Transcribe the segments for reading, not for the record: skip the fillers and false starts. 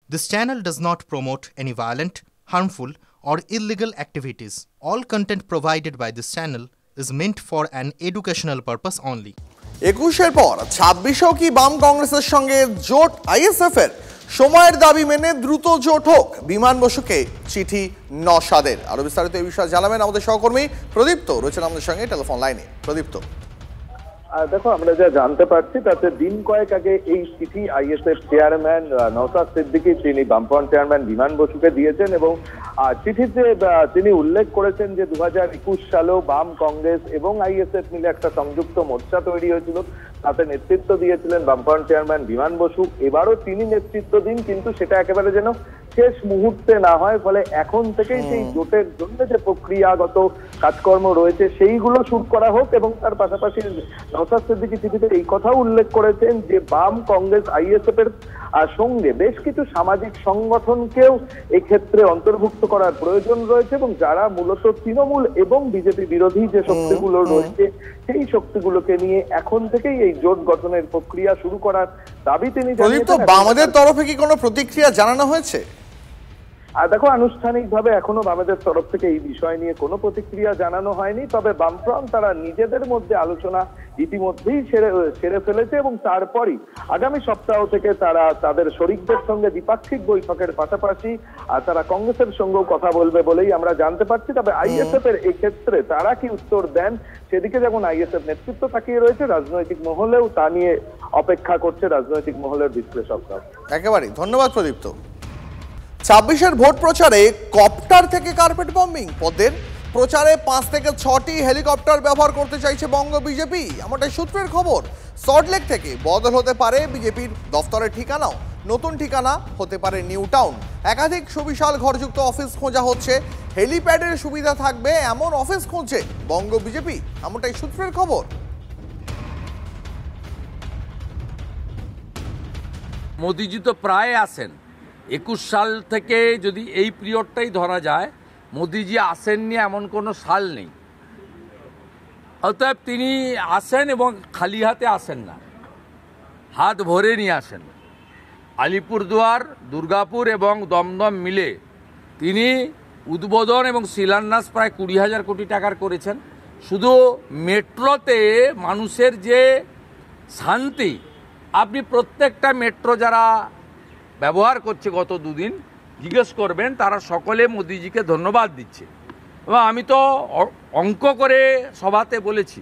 This channel does not promote any violent, harmful, or illegal activities. All content provided by this channel is meant for an educational purpose only. 21-এর পর 26-এও কি বাম কংগ্রেসের সঙ্গে জোট ISF এর? সময়ের দাবি মেনে দ্রুত জোট হোক, বিমান বসুকে চিঠি নওশাদের। আরো বিস্তারিত এই বিষয়ে জানাবেন আমাদের সহকর্মী প্রদীপ্ত রয়েছেন আমাদের সঙ্গে টেলিফোন লাইনে। প্রদীপ্ত, দেখো, আমরা যা জানতে পারছি তাতে দিন কয়েক আগে এই চিঠি আইএসএফ চেয়ারম্যান নওশাদ সিদ্দিকী তিনি বামফ্রন্ট চেয়ারম্যান বিমান বসুকে দিয়েছেন এবং চিঠিতে তিনি উল্লেখ করেছেন যে 2021 সালেও বাম কংগ্রেস এবং আইএসএফ মিলে একটা সংযুক্ত মোর্চা তৈরি হয়েছিল, তাতে নেতৃত্ব দিয়েছিলেন বামফ্রন্ট চেয়ারম্যান বিমান বসু। এবারও তিনি নেতৃত্ব দিন, কিন্তু সেটা একেবারে যেন শেষ মুহূর্তে না হয়, ফলে এখন থেকেই সেই জোটের জন্য যে প্রক্রিয়াগত কাজকর্ম রয়েছে সেইগুলো শুরু করা হোক। এবং তার পাশাপাশি নওশাদ সিদ্দিকী চিঠিতে এই কথাও উল্লেখ করেছেন যে বাম কংগ্রেস আইএসএফ এর সঙ্গে বেশ কিছু সামাজিক সংগঠনকেও এক্ষেত্রে অন্তর্ভুক্ত করার প্রয়োজন রয়েছে এবং যারা মূলত তৃণমূল এবং বিজেপি বিরোধী যে শক্তিগুলো রয়েছে সেই শক্তিগুলোকে নিয়ে এখন থেকেই এই জোট গঠনের প্রক্রিয়া শুরু করার দাবি তিনি জানিয়েছেন। বামেদের তরফে কি কোনো প্রতিক্রিয়া জানানো হয়েছে? আর দেখো, আনুষ্ঠানিকভাবে এখনো বামেদের তরফ থেকে এই বিষয় নিয়ে কোনো প্রতিক্রিয়া জানানো হয়নি, তবে বামফ্রন্ট তারা নিজেদের মধ্যে আলোচনা ইতিমধ্যেই সেরে ফেলেছে এবং তারপরই আগামী সপ্তাহ থেকে তারা তাদের শরিকদের সঙ্গে দ্বিপাক্ষিক বৈঠকের পাশাপাশি তারা কংগ্রেসের সঙ্গেও কথা বলবে বলেই আমরা জানতে পারছি। তবে আইএসএফ এর এই ক্ষেত্রে তারা কি উত্তর দেন সেদিকে যেমন আইএসএফ নেতৃত্ব তাকিয়ে রয়েছে, রাজনৈতিক মহলেও তা নিয়ে অপেক্ষা করছে রাজনৈতিক মহলের বিশ্লেষকরা। একেবারেই ধন্যবাদ প্রদীপ্ত। 26-এর ভোট প্রচারে কপ্টার থেকে কার্পেট বম্বিং, পদের প্রচারে 5 থেকে 6টি হেলিকপ্টার ব্যবহার করতে চাইছে বঙ্গ বিজেপি, এমনটাই সূত্রের খবর। সল্টলেক থেকে বদল হতে পারে বিজেপির দফতরের ঠিকানাও, নতুন ঠিকানা হতে পারে নিউ টাউন। একাধিক সুবিশাল ঘরযুক্ত অফিস খোঁজা হচ্ছে, হেলিপ্যাডের সুবিধা থাকবে এমন অফিস খুঁজছে বঙ্গ বিজেপি, এমনটাই সূত্রের খবর। মোদিজি তো প্রায় আসেন, 21 সাল থেকে যদি এই পিরিয়ডটাই ধরা যায়, মোদিজি আসেননি এমন কোনো সাল নেই। অতএব তিনি আসেন এবং খালি হাতে আসেন না, হাত ভরে নিয়ে আসেন। আলিপুরদুয়ার, দুর্গাপুর এবং দমদম মিলে তিনি উদ্বোধন এবং শিলান্যাস প্রায় 20,000 কোটি টাকার করেছেন। শুধু মেট্রোতে মানুষের যে শান্তি, আপনি প্রত্যেকটা মেট্রো যারা ব্যবহার করছে গত দুদিন জিজ্ঞেস করবেন, তারা সকলে মোদিজিকে ধন্যবাদ দিচ্ছে। এবং আমি তো অঙ্ক করে সভাতে বলেছি,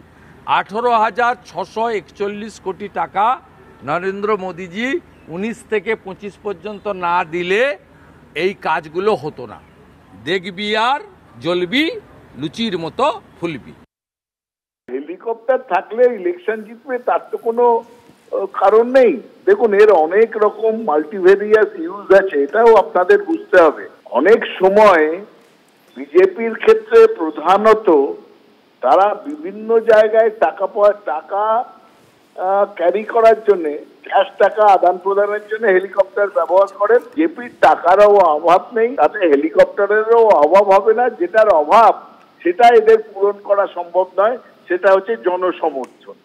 18,641 কোটি টাকা নরেন্দ্র মোদিজি 19 থেকে 25 পর্যন্ত না দিলে এই কাজগুলো হতো না। দেখবি আর জ্বলবি, লুচির মতো ফুলবি। হেলিকপ্টার থাকলে ইলেকশন জিতবে তার তো কোনো কারণ নেই। দেখুন, এর অনেক রকম মাল্টিভেরিয়াস ইউজ আছে, এটাও আপনাদের বুঝতে হবে। অনেক সময় বিজেপির ক্ষেত্রে প্রধানত তারা বিভিন্ন জায়গায় টাকা ক্যারি করার জন্য, ক্যাশ টাকা আদান প্রদানের জন্য হেলিকপ্টার ব্যবহার করেন। বিজেপির টাকারও অভাব নেই, তাতে হেলিকপ্টারেরও অভাব হবে না। যেটার অভাব সেটা এদের পূরণ করা সম্ভব নয়, সেটা হচ্ছে জনসমর্থন।